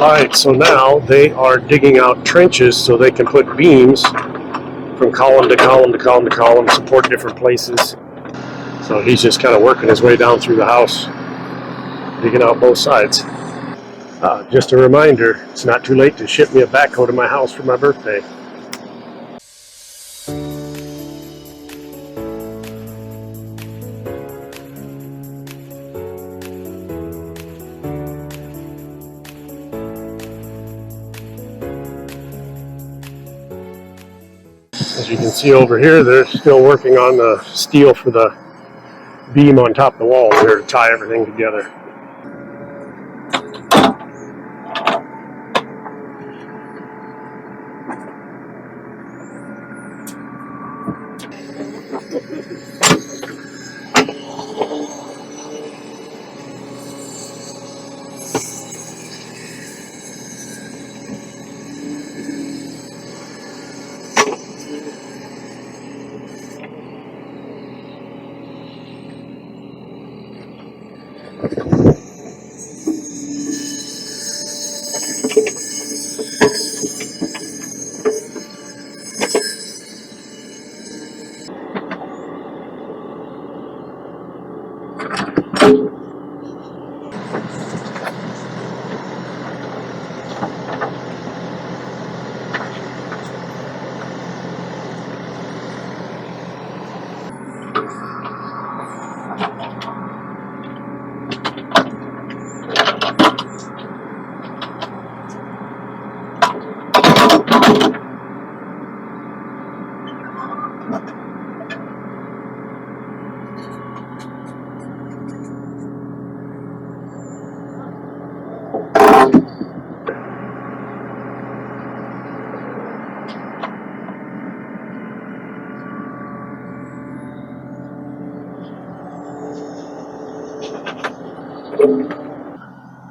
Alright, so now they are digging out trenches so they can put beams from column to column to column to column, support different places. So he's just kind of working his way down through the house, digging out both sides. Just a reminder, it's not too late to ship me a backhoe to my house for my birthday. As you can see over here, they're still working on the steel for the beam on top of the wall here to tie everything together.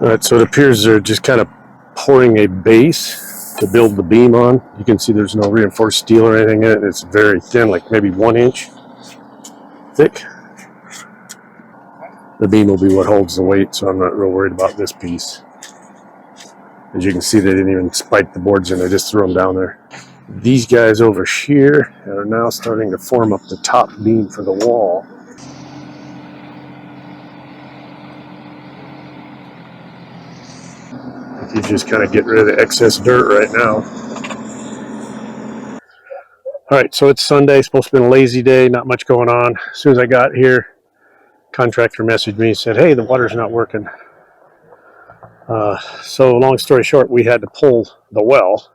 Alright, so it appears they're just kind of pouring a base to build the beam on. You can see there's no reinforced steel or anything in it. It's very thin, like maybe 1 inch thick. The beam will be what holds the weight, so I'm not real worried about this piece. As you can see, they didn't even spike the boards in, they just threw them down there. These guys over here are now starting to form up the top beam for the wall. You just kind of get rid of the excess dirt right now. Alright, so it's Sunday, supposed to be a lazy day, not much going on. As soon as I got here, contractor messaged me and said, hey, the water's not working. So long story short, we had to pull the well,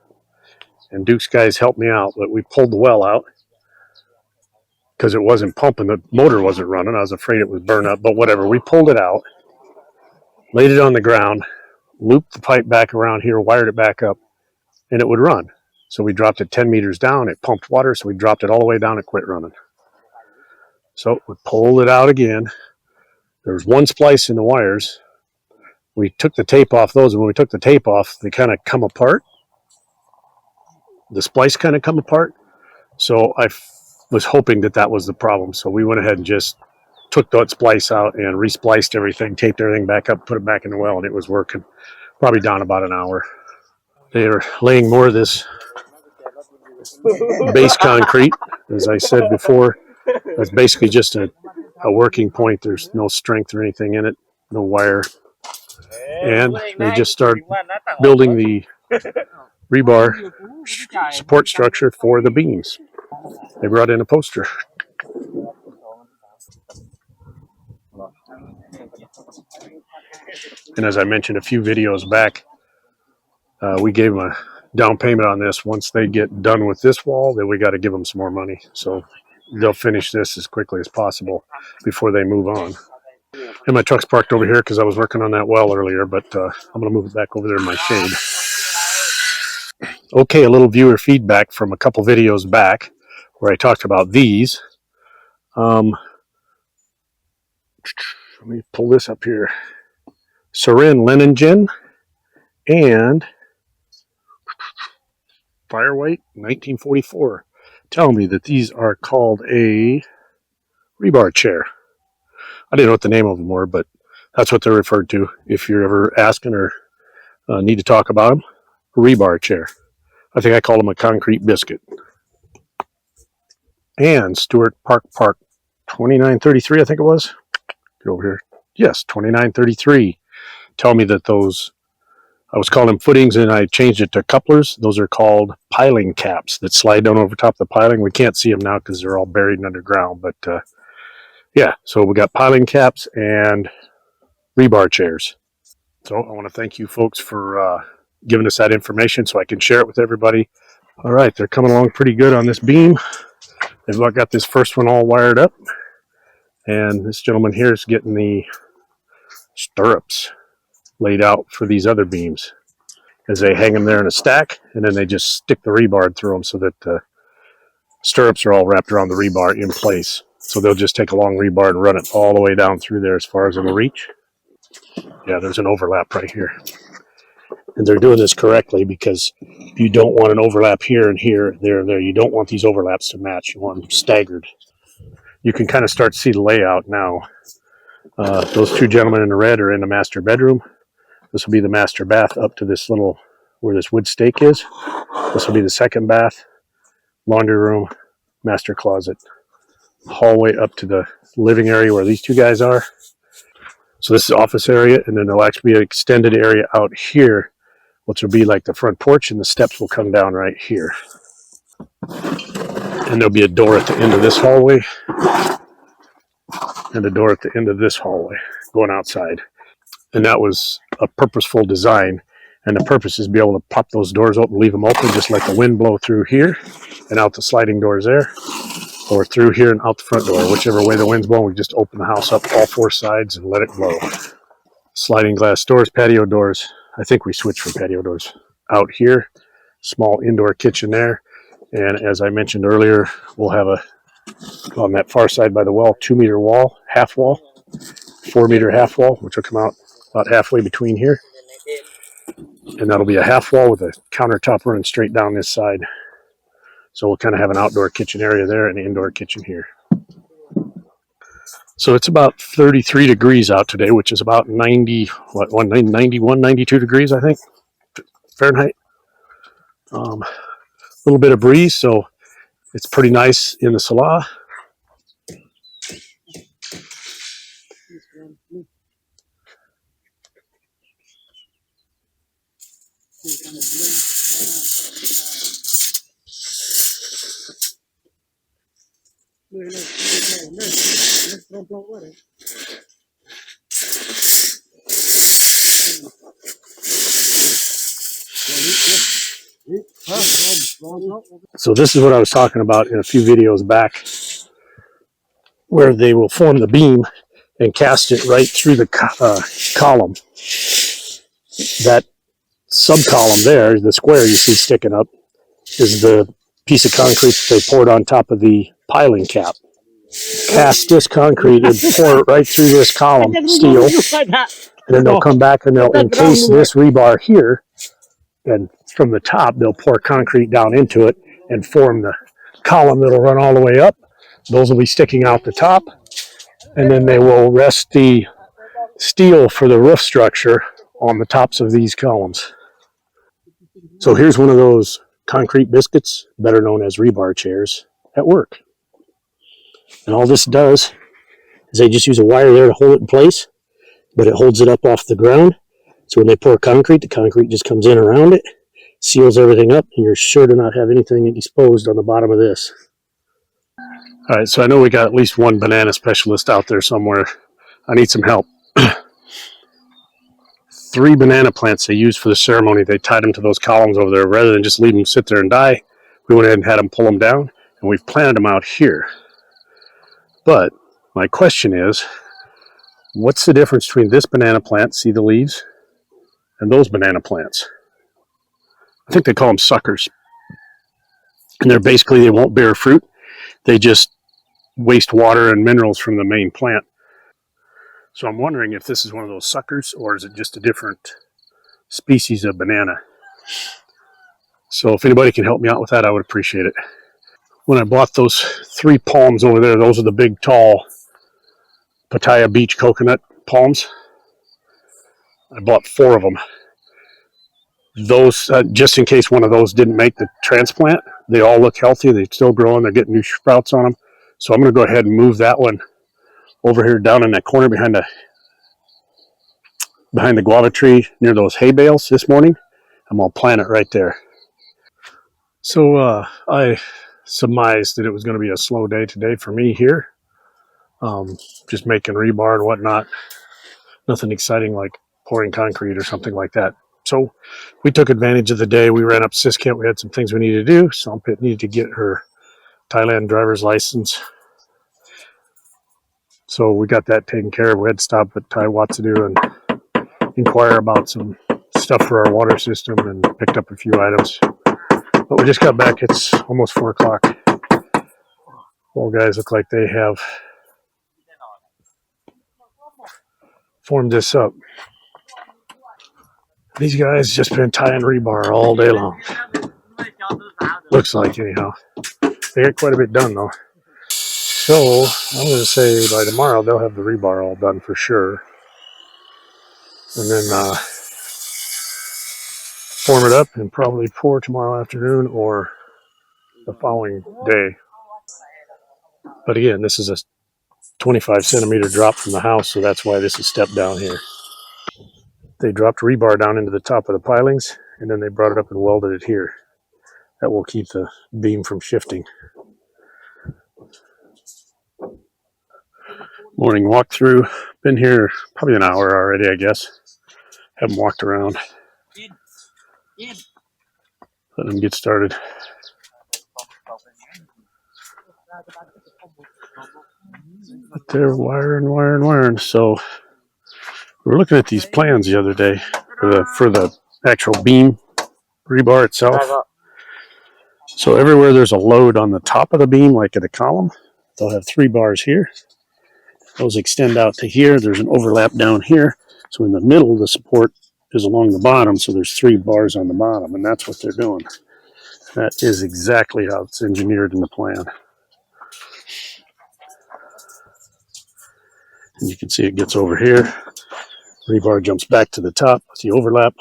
and Duke's guys helped me out, but we pulled the well out because it wasn't pumping, the motor wasn't running. I was afraid it was burn up, but whatever. We pulled it out, laid it on the ground, looped the pipe back around here, wired it back up, and it would run. So we dropped it 10 meters down, it pumped water, so we dropped it all the way down, it quit running. So we pulled it out again. There was one splice in the wires. We took the tape off those, and when we took the tape off, they kind of come apart. The splice kind of come apart. So I was hoping that that was the problem. So we went ahead and just took that splice out and respliced everything, taped everything back up, put it back in the well, and it was working. Probably down about an hour. They are laying more of this base concrete. As I said before, that's basically just a working point. There's no strength or anything in it, no wire. And they just start building the rebar support structure for the beams. They brought in a poster. And as I mentioned a few videos back, we gave them a down payment on this. Once they get done with this wall, then we got to give them some more money. So they'll finish this as quickly as possible before they move on. And my truck's parked over here because I was working on that well earlier, but I'm going to move it back over there in my shade. Okay, a little viewer feedback from a couple videos back where I talked about these. Let me pull this up here. Sarin Leningen and Firewhite 1944 tell me that these are called a rebar chair. I didn't know what the name of them were, but that's what they're referred to. If you're ever asking or Need to talk about them. Rebar chair. I think I called them a concrete biscuit. And Stewart Park 2933, I think it was. Get over here. Yes, 2933. Tell me that those, I was calling them footings and I changed it to couplers. Those are called piling caps that slide down over top of the piling. We can't see them now because they're all buried underground. But yeah, so we got piling caps and rebar chairs. So I want to thank you folks for giving us that information so I can share it with everybody. All right, they're coming along pretty good on this beam. They've got this first one all wired up. And this gentleman here is getting the stirrups laid out for these other beams as they hang them there in a stack, and then they just stick the rebar through them so that the stirrups are all wrapped around the rebar in place. So they'll just take a long rebar and run it all the way down through there as far as it'll reach. Yeah, there's an overlap right here. And they're doing this correctly because you don't want an overlap here and here, there and there. You don't want these overlaps to match. You want them staggered. You can kind of start to see the layout now. Those two gentlemen in the red are in the master bedroom. This will be the master bath up to this little, where this wood stake is. This will be the second bath, laundry room, master closet, hallway up to the living area where these two guys are. So this is office area, and then there'll actually be an extended area out here, which will be like the front porch, and the steps will come down right here. And there'll be a door at the end of this hallway, and a door at the end of this hallway going outside. And that was a purposeful design. And the purpose is to be able to pop those doors open, leave them open, just let the wind blow through here and out the sliding doors there, or through here and out the front door. Whichever way the wind's blowing, we just open the house up all four sides and let it blow. Sliding glass doors, patio doors. I think we switched from patio doors out here. Small indoor kitchen there. And as I mentioned earlier, we'll have on that far side by the well, 2-meter wall, half wall, 4-meter half wall, which will come out about halfway between here. And that'll be a half wall with a countertop running straight down this side. So we'll kind of have an outdoor kitchen area there and an indoor kitchen here. So it's about 33 degrees out today, which is about 91, 92 degrees, I think, Fahrenheit. A little bit of breeze, so it's pretty nice in the Salah. So this is what I was talking about in a few videos back, where they will form the beam and cast it right through the column. That subcolumn there, the square you see sticking up, is the piece of concrete that they poured on top of the piling cap. Cast this concrete and pour it right through this column, steel, and then they'll come back and they'll encase this rebar here, and from the top they'll pour concrete down into it and form the column that'll run all the way up. Those will be sticking out the top, and then they will rest the steel for the roof structure on the tops of these columns. So here's one of those concrete biscuits, better known as rebar chairs, at work. And all this does is they just use a wire there to hold it in place, but it holds it up off the ground. So when they pour concrete, the concrete just comes in around it, seals everything up, and you're sure to not have anything exposed on the bottom of this. All right, so I know we got at least one banana specialist out there somewhere. I need some help. 3 banana plants they used for the ceremony. They tied them to those columns over there. Rather than just leave them sit there and die, we went ahead and had them pull them down, and we've planted them out here. But my question is, what's the difference between this banana plant, see the leaves, and those banana plants? I think they call them suckers. And they're basically, they won't bear fruit. They just waste water and minerals from the main plant. So I'm wondering if this is one of those suckers, or is it just a different species of banana? So if anybody can help me out with that, I would appreciate it. When I bought those 3 palms over there, those are the big, tall Pattaya Beach coconut palms. I bought 4 of them. those, just in case one of those didn't make the transplant, they all look healthy. They're still growing. They're getting new sprouts on them. So I'm going to go ahead and move that one over here down in that corner behind the guava tree near those hay bales this morning. I'm going to plant it right there. So I surmised that it was going to be a slow day today for me here. Just making rebar and whatnot. Nothing exciting like pouring concrete or something like that. So we took advantage of the day. We ran up Siskiyou. We had some things we needed to do. Sompit needed to get her Thailand driver's license. So we got that taken care of. We had to stop at Thai Watsadu and inquire about some stuff for our water system and picked up a few items. But we just got back. It's almost 4 o'clock. All guys look like they have formed this up. These guys just been tying rebar all day long. Looks like, anyhow. They got quite a bit done, though. So I'm going to say by tomorrow they'll have the rebar all done for sure. And then form it up and probably pour tomorrow afternoon or the following day. But again, this is a 25 centimeter drop from the house, so that's why this is stepped down here. They dropped rebar down into the top of the pilings, and then they brought it up and welded it here. That will keep the beam from shifting. Morning walkthrough. Been here probably an hour already, I guess. Haven't walked around. Let them get started. But they're wiring. So we were looking at these plans the other day for the actual beam rebar itself. So everywhere there's a load on the top of the beam, like at a column, they'll have 3 bars here. Those extend out to here. There's an overlap down here. So in the middle, the support is along the bottom. So there's 3 bars on the bottom, and that's what they're doing. That is exactly how it's engineered in the plan. And you can see it gets over here. Rebar jumps back to the top with the overlap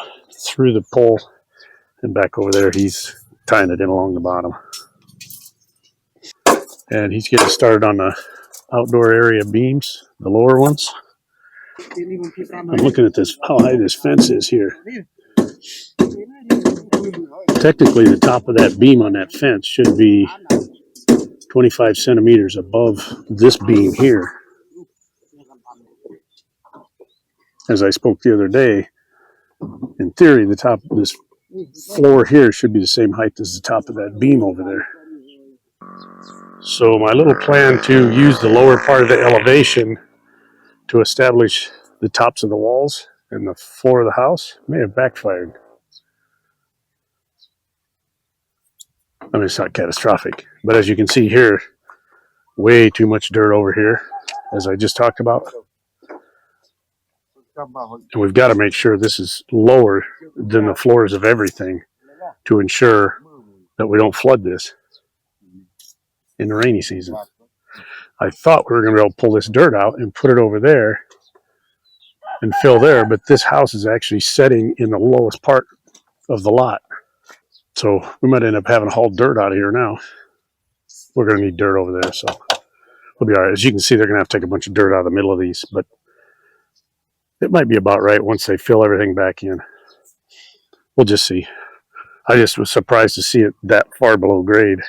through the pole and back over there. He's tying it in along the bottom. And he's getting started on the outdoor area beams, the lower ones. I'm looking at this, how high this fence is here. Technically, the top of that beam on that fence should be 25 centimeters above this beam here. As I spoke the other day, in theory, the top of this floor here should be the same height as the top of that beam over there. So my little plan to use the lower part of the elevation to establish the tops of the walls and the floor of the house may have backfired. I mean, it's not catastrophic, but as you can see here, way too much dirt over here, as I just talked about. And we've got to make sure this is lower than the floors of everything to ensure that we don't flood this in the rainy season. I thought we were going to be able to pull this dirt out and put it over there and fill there, but this house is actually setting in the lowest part of the lot. So we might end up having to haul dirt out of here now. We're going to need dirt over there, so we'll be all right. As you can see, they're going to have to take a bunch of dirt out of the middle of these, but it might be about right once they fill everything back in. We'll just see. I just was surprised to see it that far below grade.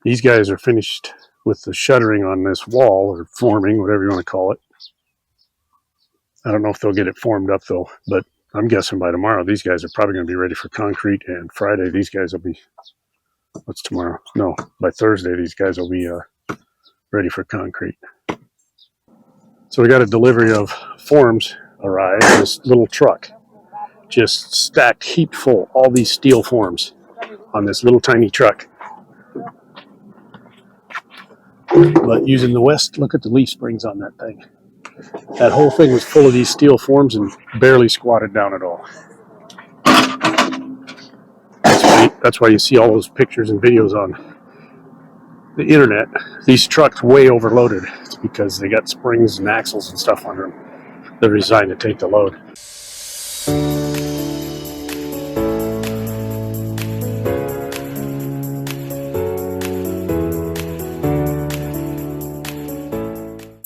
These guys are finished with the shuttering on this wall, or forming, whatever you want to call it. I don't know if they'll get it formed up though, but I'm guessing by tomorrow these guys are probably going to be ready for concrete, and Friday these guys will be, what's tomorrow? No, by Thursday these guys will be ready for concrete. So we got a delivery of forms arrived, this little truck, just stacked, heaped full, all these steel forms on this little tiny truck. But using the West, look at the leaf springs on that thing. That whole thing was full of these steel forms and barely squatted down at all. That's why you see all those pictures and videos on the internet. These trucks way overloaded. It's because they got springs and axles and stuff under them. They're designed to take the load.